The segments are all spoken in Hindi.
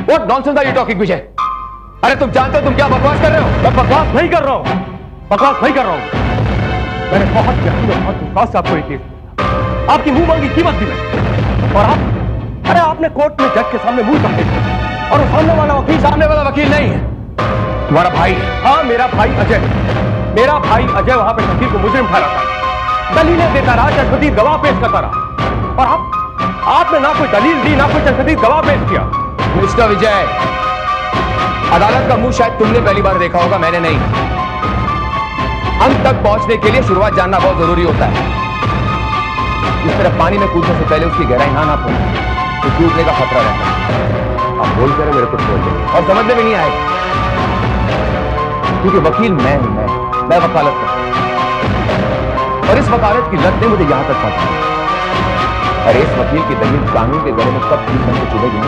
What nonsense are you talking, विजय? अरे तुम जानते हो तुम क्या बकवास कर रहे हो? मैं बकवास नहीं कर रहा हूं, बकवास नहीं कर रहा हूं। मैंने बहुत यकीन और बहुत विश्वास से आपको एक केस दिया, आपकी मुंह मांगी कीमत दी मैं, और आप, अरे आपने कोर्ट में जज के सामने मुंह समझे, और वो सामने वाला वकील नहीं है, तुम्हारा भाई। हाँ, मेरा भाई अजय, मेरा भाई अजय वहां पे शकील को मुजरिम ठहरा था, दलीलें देता रहा, चश्मदीद गवाह पेश करता रहा, और आपने ना कोई दलील दी, ना कोई चश्मदीद गवाह पेश किया। मिस्टर विजय, अदालत का मुंह शायद तुमने पहली बार देखा होगा, मैंने नहीं। अंत तक पहुंचने के लिए शुरुआत जानना बहुत जरूरी होता है। जिस तरह पानी में कूदने से पहले उसकी गहराई ना पहुंचे तो डूबने का खतरा रहता है। आप बोल कर मेरे को छोड़ देंगे और समझने में नहीं आएगा, क्योंकि वकील मैं वकालत करता हूं, और इस वकालत की लत ने मुझे यहां तक पहुंचाया। और इस वकील की दलील कानून के गले में कब ठीक बन के चुभेगी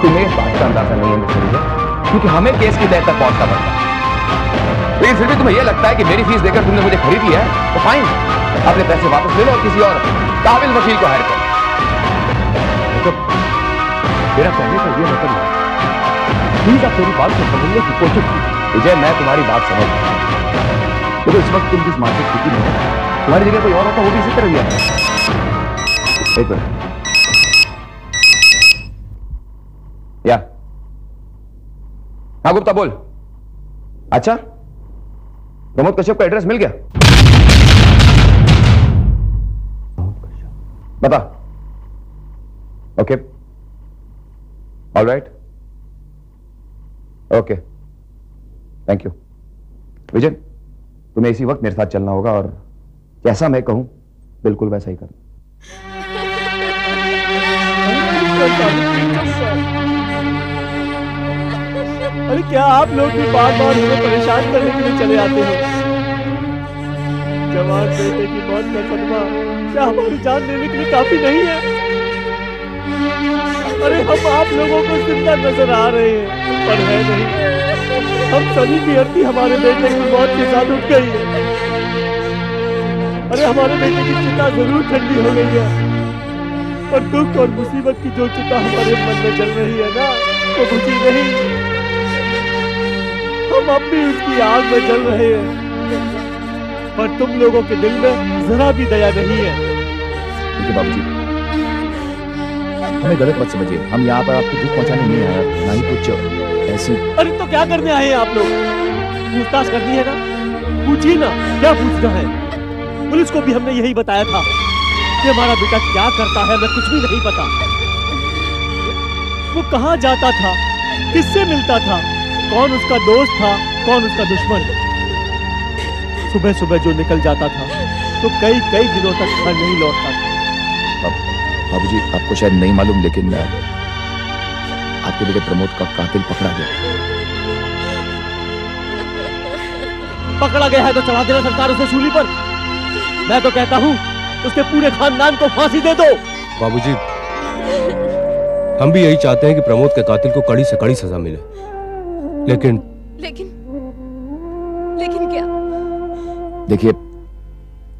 तुम्हें इस बात का अंदाजा नहीं है मिस्टर विजय, क्योंकि हमें केस की तह तक पहुंचना पड़ता है। लेकिन फिर भी तुम्हें यह लगता है कि मेरी फीस देकर तुमने मुझे खरीद लिया है, तो फाइन, अपने पैसे वापस ले लो और किसी और काबिल वकील को हायर करो। तो मेरा कहने का यह मतलब है, प्लीज आप मेरी बात को समझने की कोशिश कीजिए। विजय, मैं तुम्हारी बात समझ रहा हूं, तो इस वक्त तुम जिस मानसिक स्थिति में हो, तुम्हारी जगह कोई और होता वो भी इसी तरह लिया था। एक मिनट, या हाँ गुप्ता बोल। अच्छा, प्रमोद कश्यप का एड्रेस मिल गया? बता। Okay, alright, okay, thank you. Vijay, तुम्हें इसी वक्त मेरे साथ चलना होगा और जैसा मैं कहूं बिल्कुल वैसा ही करना। अरे क्या आप लोग भी बार बार हमें परेशान करने के लिए चले आते हो? जवान बेटे की मौत का सदमा क्या हमारी जान लेने के लिए काफी नहीं है? अरे हम आप लोगों को जिंदा नजर आ रहे हैं, पर है नहीं। हम सभी की अर्थी हमारे बेटे की मौत के साथ उठ गई है। अरे हमारे बेटे की चिता जरूर ठंडी हो गई है, पर दुख और मुसीबत की जो चिता हमारे मन में जल रही है ना, वो बुझी नहीं। हम अब भी उसकी आग में जल रहे हैं, पर तुम लोगों के दिल में जरा भी दया नहीं है। देखिए बाबूजी, हमें गलत मत समझिए, हम यहाँ पर आपको दुख पहुंचाने नहीं आए, ना ही कुछ ऐसी। अरे तो क्या करने आए हैं आप लोग? पूछताछ करनी है ना, पूछिए ना, क्या पूछना है? पुलिस को भी हमने यही बताया था कि हमारा बेटा क्या करता है, हमें कुछ भी नहीं पता। वो कहाँ जाता था, किससे मिलता था, कौन उसका दोस्त था, कौन उसका दुश्मन। सुबह सुबह जो निकल जाता था तो कई कई दिनों तक घर नहीं लौटता था। बाबूजी, आपको शायद नहीं मालूम, लेकिन आपके बेटे प्रमोद का कातिल पकड़ा गया। पकड़ा गया है तो चढ़ा देना सरकार उसे सूली पर। मैं तो कहता हूँ उसके पूरे खानदान को फांसी दे दो। बाबूजी, हम भी यही चाहते हैं कि प्रमोद के कातिल को कड़ी से कड़ी सजा मिले, लेकिन क्या? देखिए,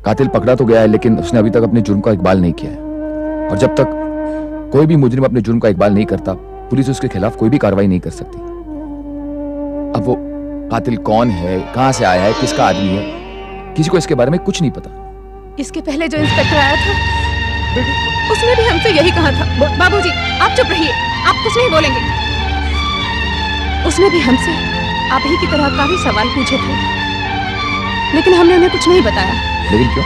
कातिल पकड़ा तो गया है, लेकिन उसने अभी तक अपने जुर्म का इकबाल नहीं किया है, और जब तक कोई भी मुजरिम अपने जुर्म का इकबाल नहीं करता, पुलिस उसके खिलाफ कोई भी कार्रवाई नहीं कर सकती। अब वो कातिल कौन है, कहां से आया है, किसका आदमी है, किसी को इसके बारे में कुछ नहीं पता। इसके पहले जो इंस्पेक्टर आया था उसने भी हमसे यही कहा था। बाबूजी, आप चुप रहिए, आप कुछ नहीं बोलेंगे। उसने भी हमसे आप ही की तरह काफी सवाल पूछे थे, लेकिन हमने उन्हें कुछ नहीं बताया। लेकिन क्यों?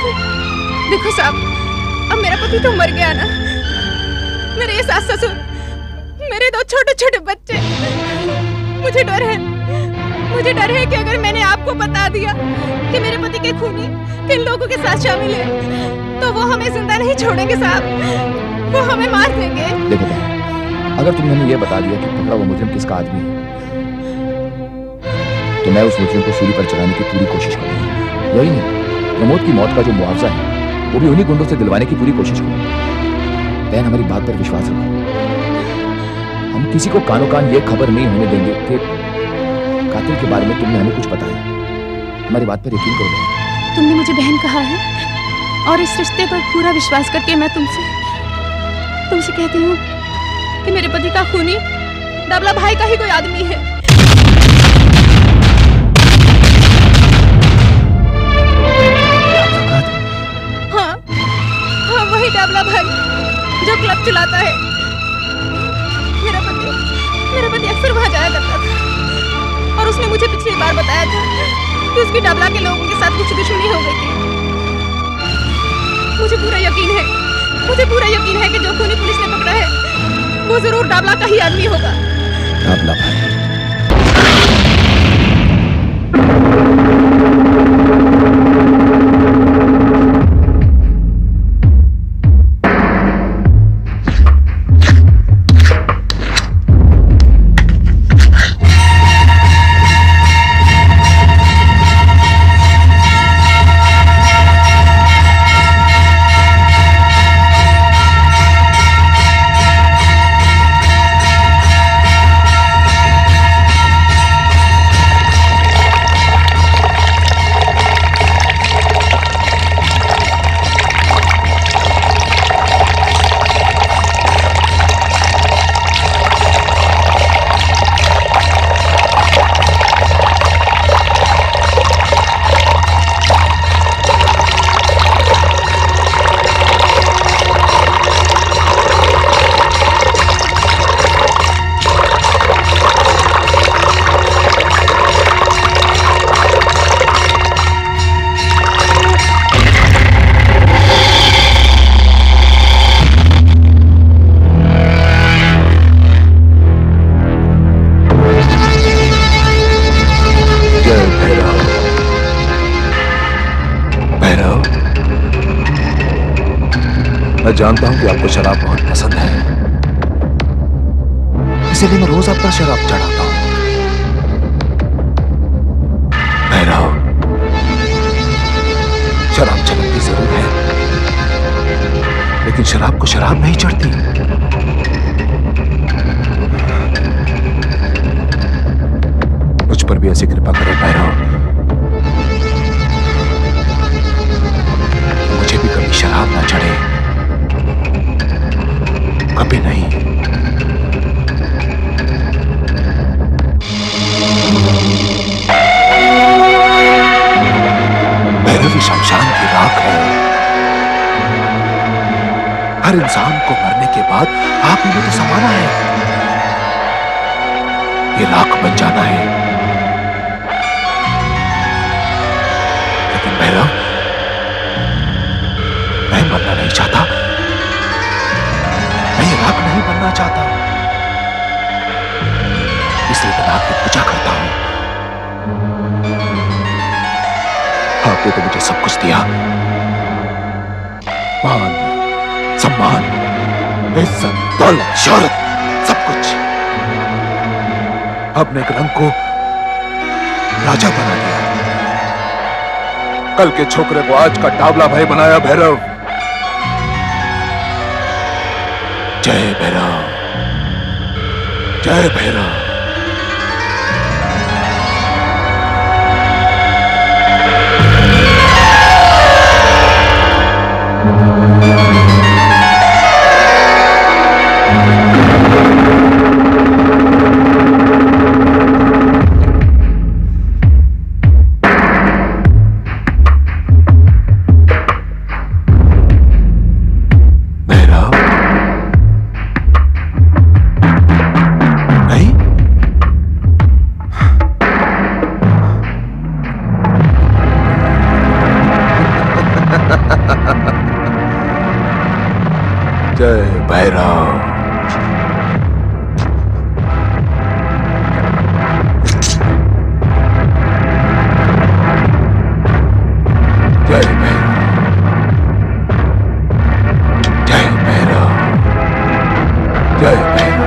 देखो साहब, अब मेरा पति तो मर गया ना, मेरे सास ससुर, मेरे दो छोटे छोटे बच्चे। मुझे डर है कि अगर मैंने आपको बता दिया कि मेरे पति के खूनी किन लोगों के साथ शामिल है, तो वो हमें जिंदा नहीं छोड़ेंगे साहब, वो हमें मार देंगे। देखो अगर तुमने हमें यह बता दिया कि पकड़ा हुआ मुजरिम किसका आदमी है, तो मैं उस मुजरिम को सूली पर चढ़ाने की पूरी कोशिश करूंगा। यही नहीं, प्रमोद की मौत का जो मुआवजा है वो भी उन्हीं गुंडों से दिलवाने की पूरी कोशिश करूंगा। बहन, हमारी बात पर विश्वास रखो, हम किसी को कानो कान ये खबर नहीं होने देंगे कि कातिल के बारे में तुमने हमें कुछ बताया। हमारी बात पर यकीन करो। तुमने मुझे बहन कहा है और इस रिश्ते पर पूरा विश्वास करके मैं तुमसे कहती हूँ कि मेरे पति का खूनी डबला भाई का ही कोई आदमी है। हाँ हाँ, वही डबला भाई जो क्लब चलाता है। मेरा पति अक्सर वहां जाया करता था और उसने मुझे पिछली बार बताया था कि उसकी डबला के लोगों के साथ कुछ दुश्मनी हो गई थी। मुझे पूरा यकीन है कि जो खूनी पुलिस ने पकड़ा है वो जरूर डबला का ही आदमी होगा। डबला भाई। मैं जानता हूं कि आपको शराब बहुत पसंद है, इसीलिए मैं रोज आपका शराब चढ़ाता हूं। भैरव, शराब चढ़ती जरूर है, लेकिन शराब को शराब नहीं चढ़ती। मुझ पर भी ऐसी कृपा करें भैरव, मुझे भी कभी शराब ना चढ़े, कभी नहीं। भैरव शमशान की राख है। हर इंसान को मरने के बाद आग में तो समाना है, ये राख बन जाना है। लेकिन भैरव, मैं मरना नहीं चाहता, मैं ये राख नहीं बनना चाहता, इसलिए मैं आपकी पूजा करता हूं। आपने तो मुझे सब कुछ दिया, मान, सम्मान, इज्जत, दौलत, शोहरत, सब कुछ। आपने एक रंग को राजा बना दिया, कल के छोकरे को आज का टावला भाई बनाया। भैरव, जय भैरव, जय भैरव। जय भैरव, जय भैरव, जय भैरव, जय भैरव।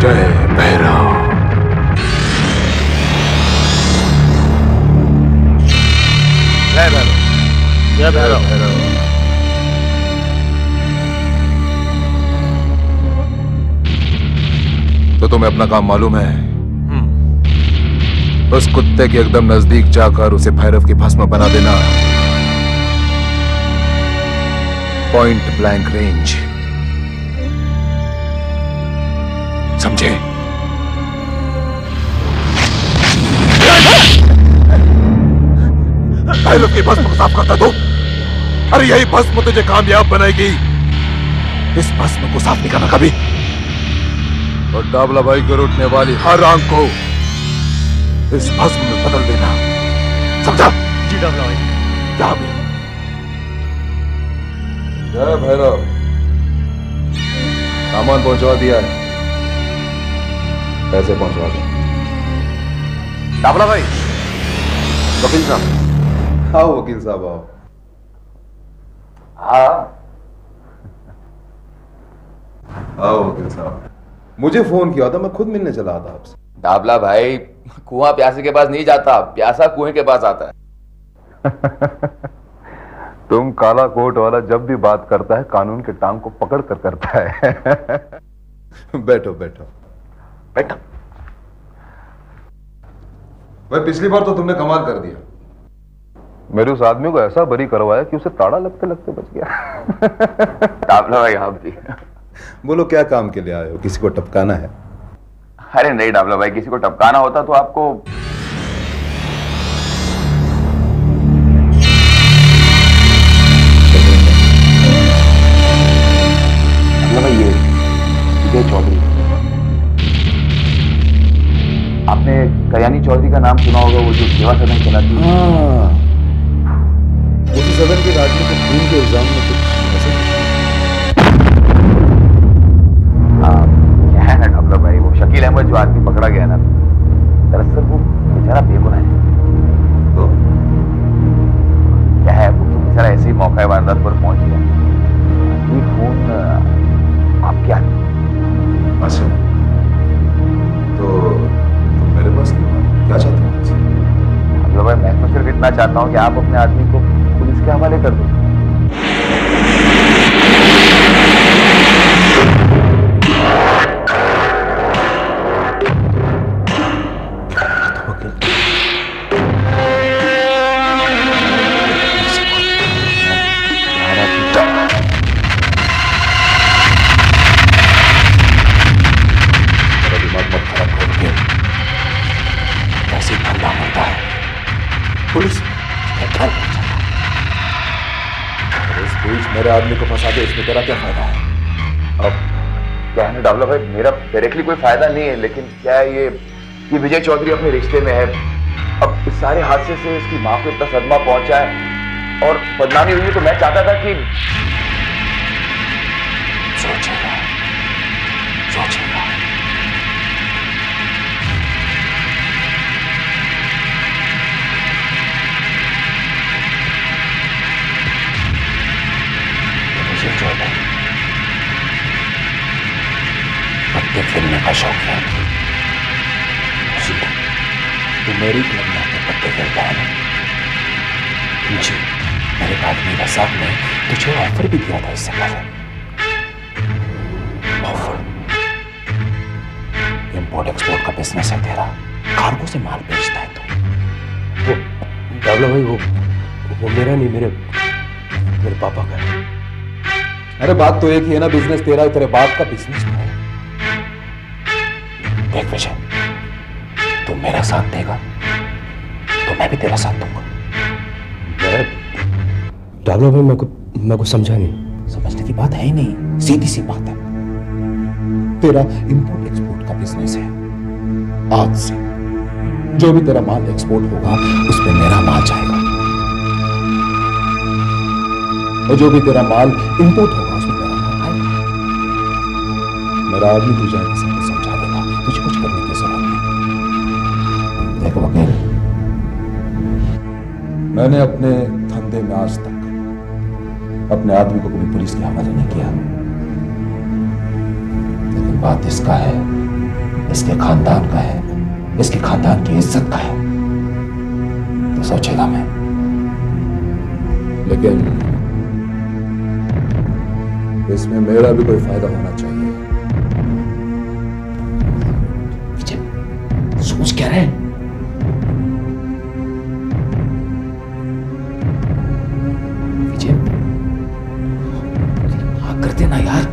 जय भैरव। जय भैरव, भैरव। तो तुम्हें अपना काम मालूम है? उस कुत्ते के एकदम नजदीक जाकर उसे भैरव की भस्म बना देना। पॉइंट ब्लैंक रेंज, समझे? पायलट की भस्म को साफ करता दो। अरे यही भस्म तुझे कामयाब बनाएगी। इस भस्म को साफ नहीं करना कभी। और डाबला भाई को उठने वाली हर आंख को इस भस्म में बदल देना, समझा? जी डाबला भाई। जा भी। जय भैरव। सामान पहुंचवा दिया है, पैसे पहुंचवा दो। डाबला भाई। वकील साहब। आओ वकील साहब आओ। हाँ आओ वकील साहब। मुझे फोन किया था, मैं खुद मिलने चला था आपसे। डाबला भाई, कुआं प्यासे के पास नहीं जाता, प्यासा कुएं के पास आता है। तुम काला कोट वाला जब भी बात करता है कानून के टांग को पकड़ कर करता है। बैठो बैठो बैठो। भाई पिछली बार तो तुमने कमाल कर दिया। मेरे उस आदमी को ऐसा बरी करवाया कि उसे ताड़ा लगते लगते बच गया। डाबला भाई आप भी। बोलो क्या काम के लिए आए हो? किसी को टपकाना है? अरे नहीं डाबला भाई, किसी को टपकाना होता तो आपको ये विजय चौधरी। आपने कयानी चौधरी का नाम सुना होगा, वो जो सेवा सदन चलाती है। उसी सदन के आदमी को खून के इल्जाम में कुछ ऐसे क्या है ना डाबला भाई, वो शकील अहमद जो आदमी पकड़ा गया ना, दरअसल वो बेचारा बेगुनाह है। तो क्या है, वो तो बेचारा ऐसे ही मौका वारदात पर पहुंच गया। ये खून आप क्या अच्छा तो मेरे पास क्या चाहते हो? डाबला भाई मैं तो सिर्फ इतना चाहता हूं कि आप अपने आदमी को पुलिस के हवाले कर दो। मेरे आदमी को फंसा दे, इसमें तेरा क्या फायदा है? अब क्या है ना डाबला भाई, मेरा डायरेक्टली कोई फायदा नहीं है, लेकिन क्या है ये विजय चौधरी अपने रिश्ते में है। अब इस सारे हादसे से इसकी मां को इतना सदमा पहुंचा है और बदनामी हुई है, तो मैं चाहता था कि सोचेगा सोचेगा। पत्ते फिरने का शौक है तो मेरी तुलना में पत्ते फिरता है ना जी। मेरे आदमी रसाक ने तुझे ऑफर भी दिया था इससे पहले। ऑफर इंपोर्ट एक्सपोर्ट का बिजनेस है तेरा, कार्गो से माल बेचता है तू। वो डाबला भाई वो मेरा नहीं, मेरे पापा का है। अरे बात तो एक ही है ना, बिजनेस तेरा है, तेरे बाप का बिजनेस है। देख विजय, तू मेरा साथ देगा तो मैं भी तेरा साथ दूंगा। डाबला भाई मैं को समझा नहीं। समझने की बात है ही नहीं, सीधी सी बात है। तेरा इंपोर्ट एक्सपोर्ट का बिजनेस है। आज से जो भी तेरा माल एक्सपोर्ट होगा उस पे मेरा माल जाएगा, और जो भी तेरा माल इंपोर्ट होगा उसमें मेरा माल आएगा। मेरा आदमी तुझे सबको समझा देगा, तुझे कुछ करने की जरूरत नहीं। देखो वकील, मैंने अपने धंधे में आज तक अपने आदमी को कभी पुलिस के हवाले नहीं किया, लेकिन बात इसका है, इसके खानदान का है, इसके खानदान की इज्जत का है, तो सोचेगा मैं। लेकिन इसमें मेरा भी कोई फायदा होना चाहिए। सोच क्या रहे? विजय लेना यार।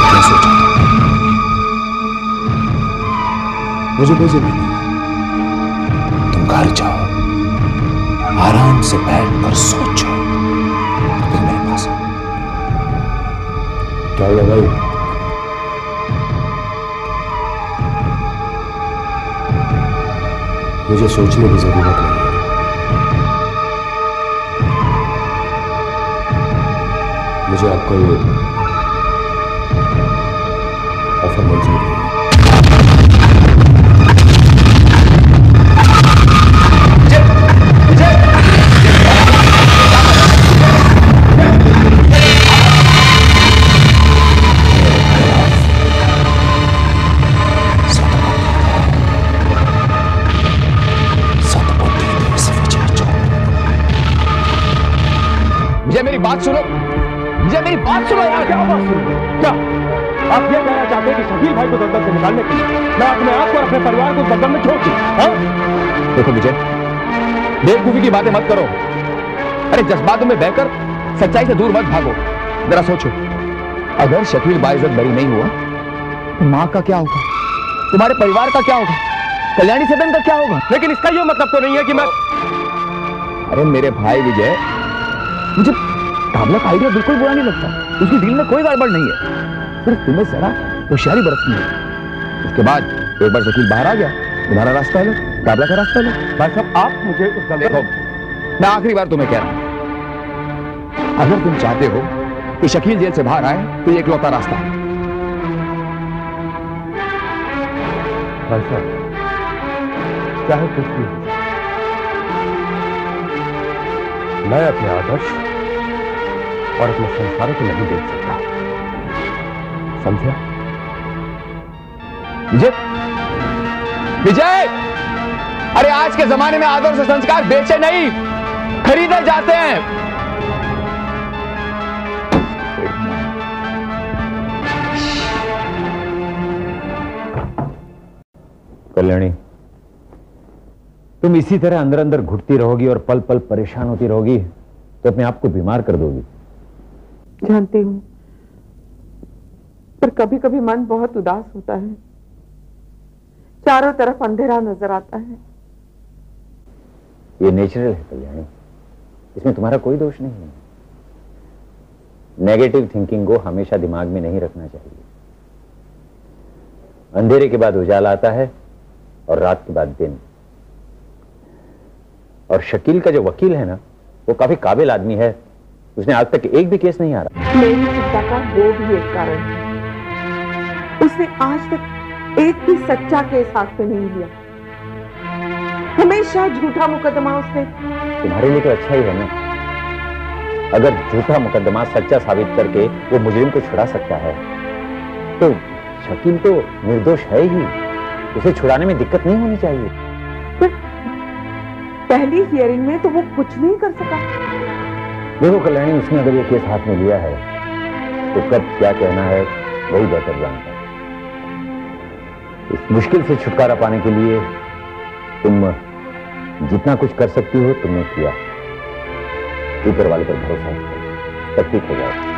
क्या सोचा? मुझे कोई जरूरत नहीं, तुम घर जाओ, आराम से बैठकर सोचो, फिर मेरे पास आओ। क्या हुआ भाई? मुझे सोचने की जरूरत नहीं है। मुझे आपका ये ऑफर मंजूर है। मेरी बात सुनो, मेरी बात सुनो यार। क्या बात सुनो? क्या आप ये कहना चाहते हैं कि शकील भाई को दलदल से निकालने के लिए मैं अपने आप को और अपने परिवार को दलदल में छोड़ दूं? हाँ? देखो विजय, बेवकूफी की बातें मत करो। अरे जज्बातों में बहकर सच्चाई से दूर मत भागो। जरा सोचो, अगर शकील बाइज्जत बरी नहीं हुआ तो माँ का क्या होगा, तुम्हारे परिवार का क्या होगा, कल्याणी सदन का क्या होगा? लेकिन इसका ये मतलब तो नहीं है कि मैं... अरे मेरे भाई विजय, मुझे ताबला का आइडिया बिल्कुल बुरा नहीं लगता, उसकी डील में कोई गड़बड़ नहीं है, सिर्फ तुम्हें जरा होशियारी बरतनी है। उसके बाद एक बार शकील बाहर आ गया, तुम्हारा रास्ता लो, ताबला का रास्ता लो। भाई साहब, आप मुझे उस देखो, मैं आखिरी बार तुम्हें कह रहा हूं, अगर तुम चाहते हो कि शकील जेल से बाहर आए तो ये इकलौता रास्ता है। भाई साहब, चाहे कुछ भी हो, मैं अपने आदर्श और अपने संस्कारों को नहीं देख सकता, समझा? विजय, विजय, अरे आज के जमाने में आदर्श और संस्कार बेचे नहीं, खरीदे जाते हैं। कल्याणी, तुम इसी तरह अंदर अंदर घुटती रहोगी और पल पल परेशान होती रहोगी तो अपने आप को बीमार कर दोगी। जानती हूं, पर कभी कभी मन बहुत उदास होता है, चारों तरफ अंधेरा नजर आता है। ये नेचुरल है कल्याणी, इसमें तुम्हारा कोई दोष नहीं है। नेगेटिव थिंकिंग को हमेशा दिमाग में नहीं रखना चाहिए। अंधेरे के बाद उजाला आता है और रात के बाद दिन। और शकील का जो वकील है ना, वो काफी काबिल आदमी है, उसने आज तक एक भी केस नहीं हारा। मेरी चिंता का वो भी एक कारण है, उसने आज तक एक भी सच्चा केस हाथ में नहीं लिया, हमेशा झूठा मुकदमा उसने। तुम्हारे लिए तो अच्छा ही है ना, अगर झूठा मुकदमा सच्चा साबित करके वो मुजरिम को छुड़ा सकता है तो शकील तो निर्दोष है ही, उसे छुड़ाने में दिक्कत नहीं होनी चाहिए। पर पहली हियरिंग में तो वो कुछ नहीं कर सका। देखो कल्याणी, उसने अगर ये केस हाथ में लिया है तो कब क्या कहना है वही बेहतर जानता है। इस मुश्किल से छुटकारा पाने के लिए तुम जितना कुछ कर सकती हो तुमने किया। ऊपर वाले पर भरोसा रखो, सब ठीक हो जाएगा।